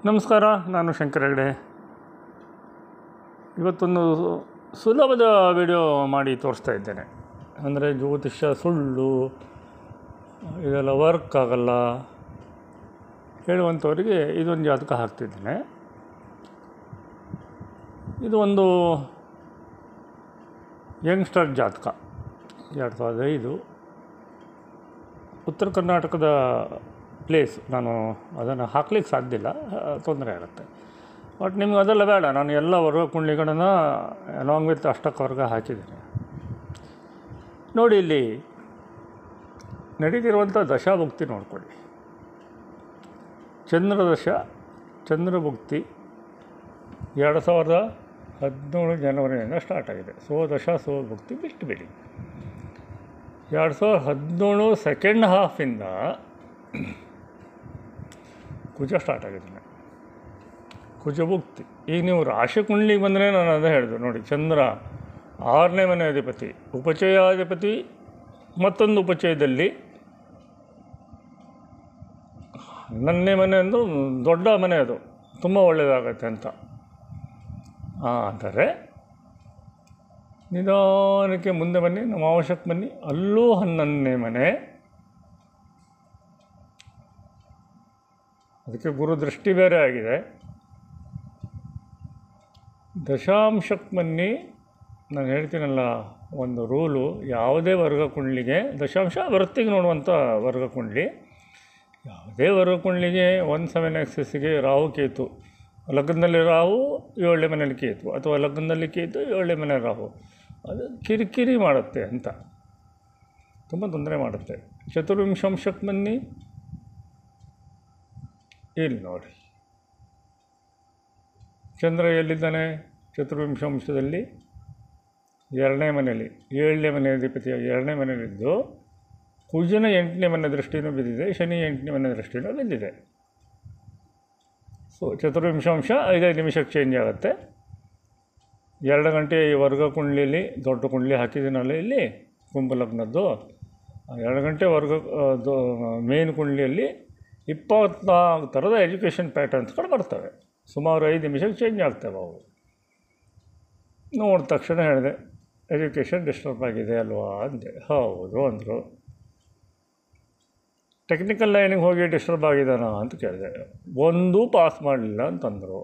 ನಮಸ್ಕಾರ, ನಾನು ಶಂಕರ ಹೆಗಡೆ. ಇವತ್ತೊಂದು ಸುಲಭದ ವಿಡಿಯೋ ಮಾಡಿ ತೋರಿಸ್ತಾ ಇದ್ದೇನೆ. ಅಂದರೆ ಜ್ಯೋತಿಷ್ಯ ಸುಳ್ಳು, ಇದೆಲ್ಲ ವರ್ಕ್ ಆಗಲ್ಲ ಹೇಳುವಂಥವರಿಗೆ ಇದೊಂದು ಜಾತಕ ಹಾಕ್ತಿದ್ದೇನೆ. ಇದು ಒಂದು ಯಂಗ್ಸ್ಟರ್ ಜಾತಕ, 2005, ಉತ್ತರ ಕರ್ನಾಟಕದ ಪ್ಲೇಸ್. ನಾನು ಅದನ್ನು ಹಾಕ್ಲಿಕ್ಕೆ ಸಾಧ್ಯ ಇಲ್ಲ, ತೊಂದರೆ ಆಗುತ್ತೆ. ಬಟ್ ನಿಮ್ಗೆ ಅದೆಲ್ಲ ಬೇಡ, ನಾನು ಎಲ್ಲ ವರ್ಗ ಕುಂಡ್ಲಿಗಳನ್ನು ಅಲಾಂಗ್ ವಿತ್ ಅಷ್ಟಕವರ್ಗ ಹಾಕಿದ್ದೇನೆ. ನೋಡಿ, ಇಲ್ಲಿ ನಡೀತಿರುವಂಥ ದಶಾಭುಕ್ತಿ ನೋಡ್ಕೊಳ್ಳಿ. ಚಂದ್ರದಶ, ಚಂದ್ರಭುಕ್ತಿ 2017 ಜನವರಿಯಿಂದ ಸ್ಟಾರ್ಟ್ ಆಗಿದೆ. ದಶ ಭುಕ್ತಿ ಬಿಟ್ಟು ಬಿಡಿ. 2017 ಸೆಕೆಂಡ್ ಹಾಫಿಂದ ಕುಜ ಸ್ಟಾರ್ಟ್ ಆಗಿದೆ, ಕುಜಭುಕ್ತಿ. ಈಗ ನೀವು ರಾಶಿ ಕುಂಡ್ಲಿಗೆ ಬಂದರೆ ನಾನು ಅದೇ ಹೇಳಿದೆ ನೋಡಿ. ಚಂದ್ರ 6ನೇ ಮನೆ ಅಧಿಪತಿ, ಉಪಚಯಾಧಿಪತಿ, ಮತ್ತೊಂದು ಉಪಚಯದಲ್ಲಿ 11ನೇ ಮನೆ ಅಂದು ದೊಡ್ಡ ಮನೆ, ಅದು ತುಂಬ ಒಳ್ಳೆಯದಾಗತ್ತೆ ಅಂತ. ಆದರೆ ನಿಧಾನಕ್ಕೆ ಮುಂದೆ ಬನ್ನಿ, ನಮ್ಮ ಅವಶ್ಯಕ್ಕೆ ಬನ್ನಿ, ಅಲ್ಲೂ 11ನೇ ಮನೆ. ಅದಕ್ಕೆ ಗುರು ದೃಷ್ಟಿ ಬೇರೆ ಆಗಿದೆ. ದಶಾಂಶಕ್ಕೆ ಬನ್ನಿ. ನಾನು ಹೇಳ್ತೀನಲ್ಲ, ಒಂದು ರೂಲು, ಯಾವುದೇ ವರ್ಗ ಕುಂಡ್ಲಿಗೆ ದಶಾಂಶ ವೃತ್ತಿಗೆ ನೋಡುವಂಥ ವರ್ಗ ಕುಂಡ್ಲಿ, ಯಾವುದೇ ವರ್ಗ ಕುಂಡ್ಲಿಗೆ 1/7 ಆಕ್ಸಿಸ್ಸಿಗೆ ರಾಹು ಕೇತು, ಲಗ್ನದಲ್ಲಿ ರಾಹು 7ನೇ ಮನೇಲಿ ಕೇತು, ಅಥವಾ ಲಗ್ನದಲ್ಲಿ ಕೇತು 7ನೇ ಮನೆ ರಾಹು, ಅದು ಕಿರಿಕಿರಿ ಮಾಡುತ್ತೆ ಅಂತ, ತುಂಬ ತೊಂದರೆ ಮಾಡುತ್ತೆ. ಚತುರ್ವಿಂಶಾಂಶಕ್ಕೆ ಬನ್ನಿ. ಇಲ್ಲಿ ನೋಡಿ, ಚಂದ್ರ ಎಲ್ಲಿದ್ದಾನೆ? ಚತುರ್ವಿಂಶಾಂಶದಲ್ಲಿ 2ನೇ ಮನೆಯಲ್ಲಿ, 7ನೇ ಮನೆ ಅಧಿಪತಿಯ 2ನೇ ಮನೆಯಲ್ಲಿದ್ದು, ಕುಜನ 8ನೇ ಮನೆ ದೃಷ್ಟಿನೂ ಬಿದ್ದಿದೆ, ಶನಿ 8ನೇ ಮನೆ ದೃಷ್ಟಿನೂ ಬಿದ್ದಿದೆ. ಚತುರ್ವಿಂಶಾಂಶ 5 ನಿಮಿಷಕ್ಕೆ ಚೇಂಜ್ ಆಗುತ್ತೆ. 2 ಗಂಟೆ ಈ ವರ್ಗ ಕುಂಡ್ಲಿಯಲ್ಲಿ, ದೊಡ್ಡ ಕುಂಡ್ಲಿ ಹಾಕಿದ್ದೀನಲ್ಲ ಇಲ್ಲಿ ಕುಂಭಲಗ್ನದ್ದು, 2 ಗಂಟೆ ವರ್ಗ ಮೇನ್ ಕುಂಡ್ಲಿಯಲ್ಲಿ 24 ಥರದ ಎಜುಕೇಷನ್ ಪ್ಯಾಟರ್ನ್ಸ್ಗಳು ಬರ್ತವೆ. ಸುಮಾರು 5 ನಿಮಿಷಕ್ಕೆ ಚೇಂಜ್ ಆಗ್ತವೆ ಅವು. ನೋಡಿದ ತಕ್ಷಣ ಹೇಳಿದೆ, ಎಜುಕೇಷನ್ ಡಿಸ್ಟರ್ಬ್ ಆಗಿದೆ ಅಲ್ವಾ ಅಂದೆ. ಹೌದು ಅಂದರು. ಟೆಕ್ನಿಕಲ್ ಲೈನಿಗೆ ಹೋಗಿ ಡಿಸ್ಟರ್ಬ್ ಆಗಿದ್ದಾನ ಅಂತ ಕೇಳಿದೆ. ಒಂದೂ ಪಾಸ್ ಮಾಡಲಿಲ್ಲ ಅಂತಂದರು.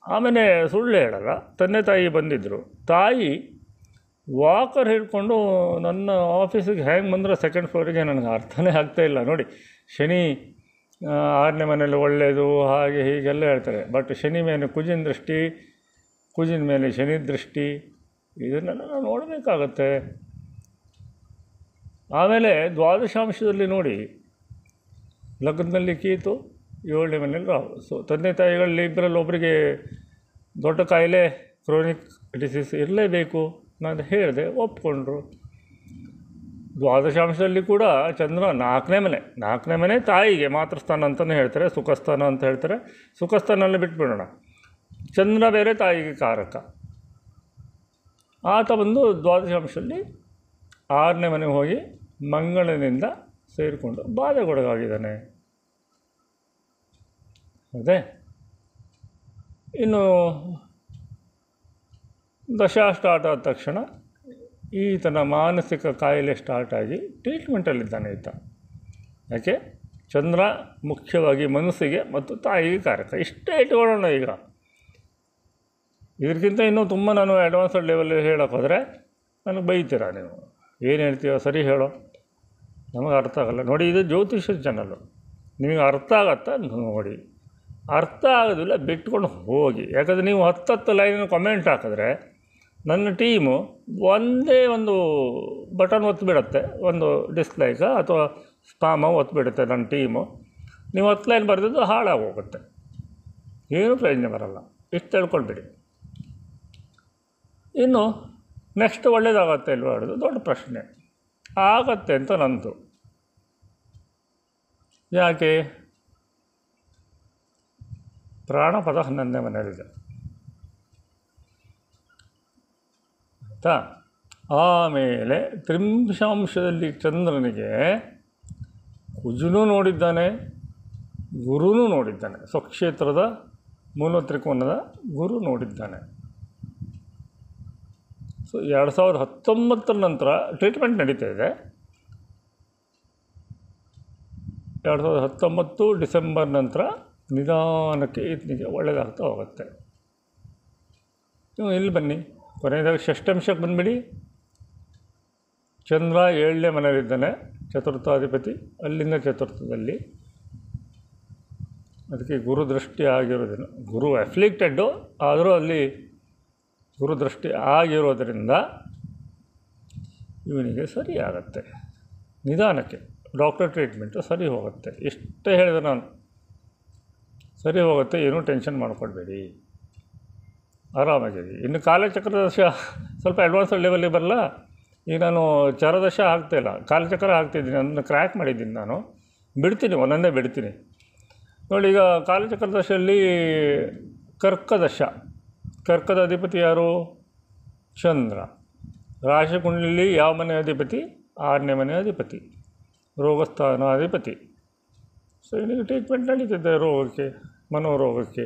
ಆಮೇಲೆ ಸುಳ್ಳು ಹೇಳಲ್ಲ, ತಂದೆ ತಾಯಿ ಬಂದಿದ್ದರು. ತಾಯಿ ವಾಕರ್ ಹಿಡ್ಕೊಂಡು ನನ್ನ ಆಫೀಸಿಗೆ ಹೆಂಗೆ ಬಂದರೆ ಸೆಕೆಂಡ್ ಫ್ಲೋರಿಗೆ, ನನಗೆ ಅರ್ಥನೇ ಆಗ್ತಾಯಿಲ್ಲ. ನೋಡಿ, ಶನಿ 6ನೇ ಮನೇಲಿ ಒಳ್ಳೆಯದು, ಹಾಗೆ ಹೀಗೆಲ್ಲ ಹೇಳ್ತಾರೆ. ಬಟ್ ಶನಿ ಮೇಲೆ ಕುಜಿನ ದೃಷ್ಟಿ, ಕುಜಿನ ಮೇಲೆ ಶನಿ ದೃಷ್ಟಿ, ಇದನ್ನೆಲ್ಲ ನಾವು ನೋಡಬೇಕಾಗತ್ತೆ. ಆಮೇಲೆ ದ್ವಾದಶಾಂಶದಲ್ಲಿ ನೋಡಿ, ಲಗ್ನದಲ್ಲಿ ಕೇತು, 7ನೇ ಮನೇಲಿ ರಾಹು. ತಂದೆ ತಾಯಿಗಳಲ್ಲಿ ಇಬ್ಬರಲ್ಲಿ ಒಬ್ಬರಿಗೆ ದೊಡ್ಡ ಕಾಯಿಲೆ, ಕ್ರೋನಿಕ್ ಡಿಸೀಸ್ ಇರಲೇಬೇಕು. ನಾನು ಹೇಳಿದೆ, ಒಪ್ಕೊಂಡ್ರು. ದ್ವಾದಶಾಂಶದಲ್ಲಿ ಕೂಡ ಚಂದ್ರ 4ನೇ ಮನೆ ತಾಯಿಗೆ ಮಾತೃಸ್ಥಾನ ಅಂತಲೇ ಹೇಳ್ತಾರೆ, ಸುಖಸ್ಥಾನ ಅಂತ ಹೇಳ್ತಾರೆ. ಸುಖಸ್ಥಾನಲ್ಲಿ ಬಿಟ್ಬಿಡೋಣ. ಚಂದ್ರ ಬೇರೆ ತಾಯಿಗೆ ಕಾರಕ. ಆತ ಬಂದು ದ್ವಾದಶಾಂಶದಲ್ಲಿ 6ನೇ ಮನೆಗೆ ಹೋಗಿ ಮಂಗಳನಿಂದ ಸೇರಿಕೊಂಡು ಬಾಧೆಗೊಳಗಾಗಿದ್ದಾನೆ. ಅದೇ ಇನ್ನು ದಶಾ ಸ್ಟಾರ್ಟ್ ಆದ ತಕ್ಷಣ ಈತನ ಮಾನಸಿಕ ಕಾಯಿಲೆ ಸ್ಟಾರ್ಟ್ ಆಗಿ ಟ್ರೀಟ್ಮೆಂಟಲ್ಲಿದ್ದಾನೆ ಈತ. ಯಾಕೆ? ಚಂದ್ರ ಮುಖ್ಯವಾಗಿ ಮನಸ್ಸಿಗೆ ಮತ್ತು ತಾಯಿಗೆ ಕಾರಕ. ಇಷ್ಟೇ ಇಟ್ಕೊಳ್ಳೋಣ. ಈಗ ಇದಕ್ಕಿಂತ ಇನ್ನೂ ತುಂಬ ನಾನು ಅಡ್ವಾನ್ಸ್ಡ್ ಲೆವೆಲಲ್ಲಿ ಹೇಳೋಕ್ಕೋದ್ರೆ ನನಗೆ ಬೈತೀರಾ ನೀವು. ಏನು ಹೇಳ್ತೀವೋ ಸರಿ ಹೇಳೋ, ನಮಗೆ ಅರ್ಥ ಆಗಲ್ಲ. ನೋಡಿ, ಇದು ಜ್ಯೋತಿಷ್ಯದ ಚಾನಲ್ಲು, ನಿಮಗೆ ಅರ್ಥ ಆಗತ್ತಾ ನೋಡಿ. ಅರ್ಥ ಆಗೋದಿಲ್ಲ ಬಿಟ್ಕೊಂಡು ಹೋಗಿ. ಯಾಕಂದರೆ ನೀವು 10 ಲೈನ್ ಕಮೆಂಟ್ ಹಾಕಿದ್ರೆ ನನ್ನ ಟೀಮು ಒಂದೇ ಒಂದು ಬಟನ್ ಒತ್ತಿಬಿಡುತ್ತೆ, ಒಂದು ಡಿಸ್ಲೈಕ ಅಥವಾ ಸ್ಪಾಮ ಒತ್ತಿಬಿಡುತ್ತೆ ನನ್ನ ಟೀಮು. ನೀವು 10 ಲೈನ್ ಬರೆದಿದ್ದು ಹಾಳಾಗೋಗುತ್ತೆ, ಏನೂ ಪ್ರಯೋಜನ ಬರಲ್ಲ. ಇಷ್ಟು ತಿಳ್ಕೊಳ್ಬೇಡಿ. ಇನ್ನು ನೆಕ್ಸ್ಟ್ ಒಳ್ಳೇದಾಗತ್ತೆ ಇಲ್ವ ಹೇಳೋದು ದೊಡ್ಡ ಪ್ರಶ್ನೆ. ಆಗತ್ತೆ ಅಂತ ನಂದು. ಯಾಕೆ? ಪ್ರಾಣಪದ 11ನೇ ಮನೆಯಲ್ಲಿದೆ ಆಯಿತಾ. ಆಮೇಲೆ ತ್ರಿಂಶಾಂಶದಲ್ಲಿ ಚಂದ್ರನಿಗೆ ಕುಜನೂ ನೋಡಿದ್ದಾನೆ, ಗುರುನೂ ನೋಡಿದ್ದಾನೆ, ಸ್ವಕ್ಷೇತ್ರದ ಮೂಲ ತ್ರಿಕೋನದ ಗುರು ನೋಡಿದ್ದಾನೆ. ಸೊ 2019 ನಂತರ ಟ್ರೀಟ್ಮೆಂಟ್ ನಡೀತಾ ಇದೆ. 2019 ಡಿಸೆಂಬರ್ ನಂತರ ನಿಧಾನಕ್ಕೆ ಈತನಿಗೆ ಒಳ್ಳೆಯದಾಗ್ತಾ ಹೋಗುತ್ತೆ. ನೀವು ಇಲ್ಲಿ ಬನ್ನಿ, ಕೊನೆಯದಾಗಿ ಷಷ್ಠಾಂಶಕ್ಕೆ ಬಂದುಬಿಡಿ. ಚಂದ್ರ 7ನೇ ಮನೆಯಲ್ಲಿದ್ದಾನೆ, ಚತುರ್ಥಾಧಿಪತಿ, ಅಲ್ಲಿಂದ ಚತುರ್ಥದಲ್ಲಿ. ಅದಕ್ಕೆ ಗುರು ದೃಷ್ಟಿ ಆಗಿರೋದೇನು, ಗುರು ಅಫ್ಲಿಕ್ಟೆಡ್ಡು ಆದರೂ ಅಲ್ಲಿ ಗುರು ದೃಷ್ಟಿ ಆಗಿರೋದರಿಂದ ಇವನಿಗೆ ಸರಿ ಆಗುತ್ತೆ. ನಿಧಾನಕ್ಕೆ ಡಾಕ್ಟರ್ ಟ್ರೀಟ್ಮೆಂಟು ಸರಿ ಹೋಗುತ್ತೆ. ಇಷ್ಟೇ ಹೇಳಿದೆ ನಾನು, ಸರಿ ಹೋಗುತ್ತೆ, ಏನೂ ಟೆನ್ಷನ್ ಮಾಡ್ಕೊಳ್ಬೇಡಿ, ಆರಾಮಾಗಿರಿ. ಇನ್ನು ಕಾಲಚಕ್ರದಶ ಸ್ವಲ್ಪ ಅಡ್ವಾನ್ಸ್ ಲೆವೆಲಿಗೆ ಬರಲ್ಲ. ಈಗ ನಾನು ಚರದಶ ಆಗ್ತಾಯಿಲ್ಲ, ಕಾಲಚಕ್ರ ಆಗ್ತಾಯಿದ್ದೀನಿ, ಅದನ್ನು ಕ್ರ್ಯಾಕ್ ಮಾಡಿದ್ದೀನಿ. ನಾನು ಬಿಡ್ತೀನಿ, ಒಂದೊಂದೇ ಬಿಡ್ತೀನಿ ನೋಡಿ. ಈಗ ಕಾಲಚಕ್ರದಶಲ್ಲಿ ಕರ್ಕದಶ, ಕರ್ಕದ ಅಧಿಪತಿ ಯಾರು? ಚಂದ್ರ. ರಾಶಿ ಕುಂಡಲಿಯಲ್ಲಿ ಯಾವ ಮನೆ ಅಧಿಪತಿ? 6ನೇ ಮನೆ ಅಧಿಪತಿ, ರೋಗಸ್ಥಾನಾಧಿಪತಿ. ಸೊ ಇವನಿಗೆ ಟ್ರೀಟ್ಮೆಂಟ್ ನಡೀತಿದೆ ರೋಗಕ್ಕೆ, ಮನೋರೋಗಕ್ಕೆ,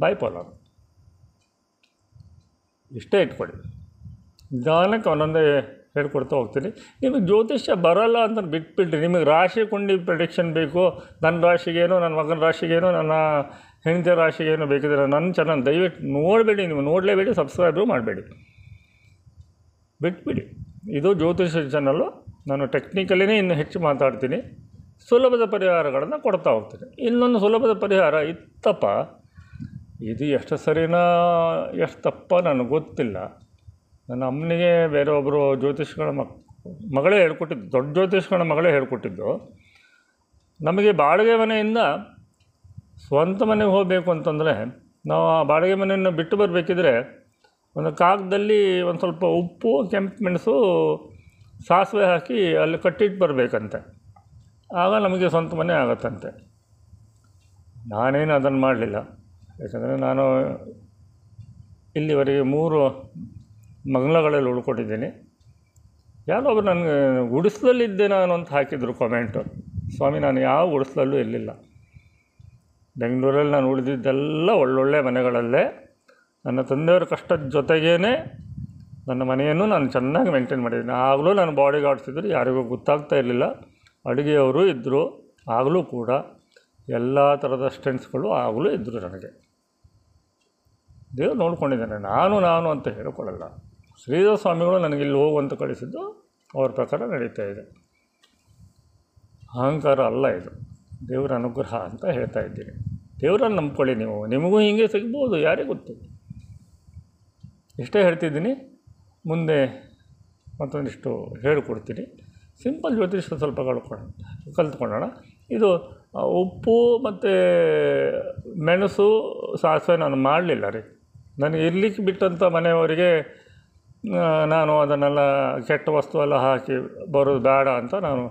ಬೈಪೋಲಾರ್. ಇಷ್ಟೇ ಇಟ್ಕೊಳ್ಳಿ, ನಿಧಾನಕ್ಕೆ ಒಂದೊಂದೇ ಹೇಳ್ಕೊಡ್ತಾ ಹೋಗ್ತೀನಿ. ನಿಮಗೆ ಜ್ಯೋತಿಷ್ಯ ಬರೋಲ್ಲ ಅಂತ ಬಿಟ್ಬಿಟ್ರಿ. ನಿಮಗೆ ರಾಶಿ ಕುಂಡಿ ಪ್ರೆಡಿಕ್ಷನ್ ಬೇಕು, ನನ್ನ ರಾಶಿಗೇನೋ, ನನ್ನ ಮಗನ ರಾಶಿಗೇನೋ, ನನ್ನ ಹೆಂಡತಿ ರಾಶಿಗೇನೋ ಬೇಕಿದ್ರೆ ನನ್ನ ಚಾನಲ್ ದಯವಿಟ್ಟು ನೋಡಬೇಡಿ. ನೀವು ನೋಡಲೇಬೇಡಿ, ಸಬ್ಸ್ಕ್ರೈಬು ಮಾಡಬೇಡಿ, ಬಿಟ್ಬಿಡಿ. ಇದು ಜ್ಯೋತಿಷ್ಯ ಚಾನಲ್ಲು. ನಾನು ಟೆಕ್ನಿಕಲಿನೇ ಇನ್ನೂ ಹೆಚ್ಚು ಮಾತಾಡ್ತೀನಿ, ಸುಲಭದ ಪರಿಹಾರಗಳನ್ನು ಕೊಡ್ತಾ ಹೋಗ್ತೀನಿ. ಇನ್ನೊಂದು ಸುಲಭದ ಪರಿಹಾರ ಇತ್ತಪ್ಪ, ಇದು ಎಷ್ಟು ಸರಿನಾ ಎಷ್ಟು ತಪ್ಪ ನನಗೆ ಗೊತ್ತಿಲ್ಲ. ನನ್ನ ಅಮ್ಮನಿಗೆ ಬೇರೆ ಒಬ್ಬರು ಜ್ಯೋತಿಷ್ಗಳ ಮಗಳೇ ಹೇಳ್ಕೊಟ್ಟಿದ್ದು, ದೊಡ್ಡ ಜ್ಯೋತಿಷ್ಗಳ ಮಗಳೇ ಹೇಳ್ಕೊಟ್ಟಿದ್ದು. ನಮಗೆ ಬಾಡಿಗೆ ಮನೆಯಿಂದ ಸ್ವಂತ ಮನೆಗೆ ಹೋಗಬೇಕು ಅಂತಂದರೆ, ನಾವು ಆ ಬಾಡಿಗೆ ಮನೆಯನ್ನು ಬಿಟ್ಟು ಬರಬೇಕಿದ್ರೆ ಒಂದು ಕಾಗದಲ್ಲಿ ಒಂದು ಸ್ವಲ್ಪ ಉಪ್ಪು, ಕೆಂಪು ಮೆಣಸು, ಸಾಸಿವೆ ಹಾಕಿ ಅಲ್ಲಿ ಕಟ್ಟಿಟ್ಟು ಬರಬೇಕಂತೆ. ಆಗ ನಮಗೆ ಸ್ವಂತ ಮನೆ ಆಗತ್ತಂತೆ. ನಾನೇನು ಅದನ್ನು ಮಾಡಲಿಲ್ಲ, ಯಾಕಂದರೆ ನಾನು ಇಲ್ಲಿವರೆಗೆ 3 ಬಂಗ್ಲಾಗಳಲ್ಲಿ ಉಳ್ಕೊಂಡಿದ್ದೀನಿ. ಯಾರೋ ಒಬ್ಬರು ನನಗೆ ಗುಡಿಸ್ಲಲ್ಲಿದ್ದೆ ನಾನು ಅಂತ ಹಾಕಿದ್ರು ಕಾಮೆಂಟು. ಸ್ವಾಮಿ, ನಾನು ಯಾವ ಗುಡಿಸ್ಲಲ್ಲೂ ಇರಲಿಲ್ಲ. ಬೆಂಗಳೂರಲ್ಲಿ ನಾನು ಉಳಿದಿದ್ದೆಲ್ಲ ಒಳ್ಳೊಳ್ಳೆ ಮನೆಗಳಲ್ಲೇ. ನನ್ನ ತಂದೆಯವರ ಕಷ್ಟದ ಜೊತೆಗೇ ನನ್ನ ಮನೆಯನ್ನು ನಾನು ಚೆನ್ನಾಗಿ ಮೇಂಟೈನ್ ಮಾಡಿದ್ದೀನಿ. ಆಗಲೂ ನಾನು ಬಾಡಿ ಗಾರ್ಡ್ಸ್ ಇದ್ದರು, ಯಾರಿಗೂ ಗೊತ್ತಾಗ್ತಾ ಇರಲಿಲ್ಲ. ಅಡುಗೆಯವರು ಇದ್ದರು, ಆಗಲೂ ಕೂಡ ಎಲ್ಲ ಥರದ ಅಸಿಸ್ಟೆಂಟ್ಸ್ಗಳು ಆಗಲೂ ಇದ್ದರು ನನಗೆ. ದೇವ್ರು ನೋಡ್ಕೊಂಡಿದ್ದಾನೆ. ನಾನು ಅಂತ ಹೇಳ್ಕೊಳ್ಳಲ್ಲ. ಶ್ರೀಧರ ಸ್ವಾಮಿಗಳು ನನಗೆ ಇಲ್ಲಿ ಹೋಗುವಂತ ಕಳಿಸಿದ್ದು ಅವ್ರ ಪ್ರಕಾರ ನಡೀತಾ ಇದೆ. ಅಹಂಕಾರ ಅಲ್ಲ ಇದು, ದೇವರ ಅನುಗ್ರಹ ಅಂತ ಹೇಳ್ತಾ ಇದ್ದೀನಿ. ದೇವರನ್ನು ನಂಬ್ಕೊಳ್ಳಿ ನೀವು, ನಿಮಗೂ ಹೀಗೆ ಸಿಗ್ಬೋದು, ಯಾರಿಗೆ ಗೊತ್ತು. ಇಷ್ಟೇ ಹೇಳ್ತಿದ್ದೀನಿ. ಮುಂದೆ ಮತ್ತೊಂದಿಷ್ಟು ಹೇಳಿಕೊಡ್ತೀನಿ. ಸಿಂಪಲ್ ಜ್ಯೋತಿಷ್ಯ ಸ್ವಲ್ಪ ಕಲ್ತ್ಕೊಳ್ಳೋಣ. ಇದು ಉಪ್ಪು ಮತ್ತು ಮೆಣಸು, ಸಾಸಿವೆ ನಾನು ಮಾಡಲಿಲ್ಲ ರೀ. ನನಗೆ ಇರ್ಲಿಕ್ಕೆ ಬಿಟ್ಟಂಥ ಮನೆಯವರಿಗೆ ನಾನು ಅದನ್ನೆಲ್ಲ ಕೆಟ್ಟ ವಸ್ತು ಎಲ್ಲ ಹಾಕಿ ಬರೋದು ಬೇಡ ಅಂತ ನಾನು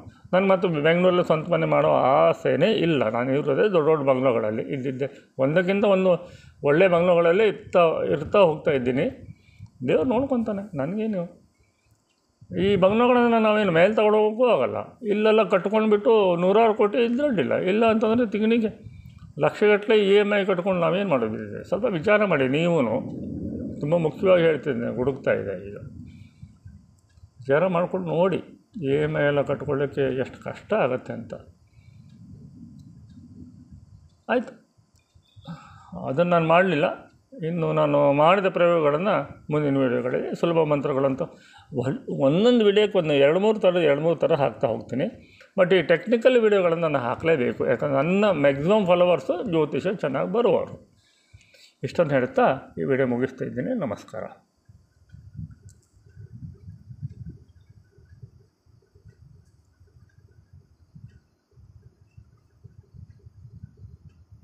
ಮತ್ತು ಬೆಂಗಳೂರಲ್ಲಿ ಸ್ವಂತ ಮನೆ ಮಾಡೋ ಆಸೆನೇ ಇಲ್ಲ. ನಾನು ಇರೋದೇ ದೊಡ್ಡ ದೊಡ್ಡ ಬಂಗ್ಲೆಗಳಲ್ಲಿ ಇದ್ದಿದ್ದೆ. ಒಂದಕ್ಕಿಂತ ಒಂದು ಒಳ್ಳೆ ಬಂಗ್ಲೆಗಳಲ್ಲೇ ಇರ್ತಾ ಹೋಗ್ತಾ ಇದ್ದೀನಿ. ದೇವ್ರು ನೋಡ್ಕೊತಾನೆ ನನಗೇನು. ಈ ಬಂಗ್ಲೆಗಳನ್ನು ನಾವೇನು ಮೇಲೆ ತಗೊಳ್ಳೋಕ್ಕೂ ಆಗೋಲ್ಲ. ಇಲ್ಲೆಲ್ಲ ಕಟ್ಕೊಂಡ್ಬಿಟ್ಟು 100 ಕೋಟಿ ಇದ್ರಡ್ಡಿಲ್ಲ. ಇಲ್ಲ ಅಂತಂದರೆ ತಿಂಗಳಿಗೆ ಲಕ್ಷಗಟ್ಟಲೆ EMI ಕಟ್ಕೊಂಡು ನಾವೇನು ಮಾಡೋದಿದೆ. ಸ್ವಲ್ಪ ವಿಚಾರ ಮಾಡಿ ನೀವು. ತುಂಬ ಮುಖ್ಯವಾಗಿ ಹೇಳ್ತಿದ್ದೀನಿ, ಹುಡುಕ್ತಾ ಇದೆ ಈಗ. ವಿಚಾರ ಮಾಡ್ಕೊಂಡು ನೋಡಿ, EMI ಎಲ್ಲ ಕಟ್ಕೊಳ್ಳೋಕ್ಕೆ ಎಷ್ಟು ಕಷ್ಟ ಆಗುತ್ತೆ ಅಂತ. ಆಯಿತು, ಅದನ್ನು ನಾನು ಮಾಡಲಿಲ್ಲ. ಇನ್ನು ನಾನು ಮಾಡಿದ ಪ್ರಯೋಗಗಳನ್ನು ಮುಂದಿನ ವೀಡಿಯೋಗಳಲ್ಲಿ ಸುಲಭ ಮಂತ್ರಗಳಂತ ಒಂದೊಂದು ವೀಡಿಯೋಕ್ಕೆ ಒಂದು 2-3 ಥರ ಹಾಕ್ತಾ ಹೋಗ್ತೀನಿ. ಬಟ್ ಈ ಟೆಕ್ನಿಕಲ್ ವೀಡಿಯೋಗಳನ್ನು ನಾನು ಹಾಕಲೇಬೇಕು, ಯಾಕಂದರೆ ನನ್ನ ಮ್ಯಾಕ್ಸಿಮಮ್ ಫಾಲೋವರ್ಸು ಜ್ಯೋತಿಷ ಚೆನ್ನಾಗಿ ಬರುವವರು. ಇಷ್ಟನ್ನು ಹೇಳ್ತಾ ಈ ವಿಡಿಯೋ ಮುಗಿಸ್ತಾ ಇದ್ದೀನಿ. ನಮಸ್ಕಾರ.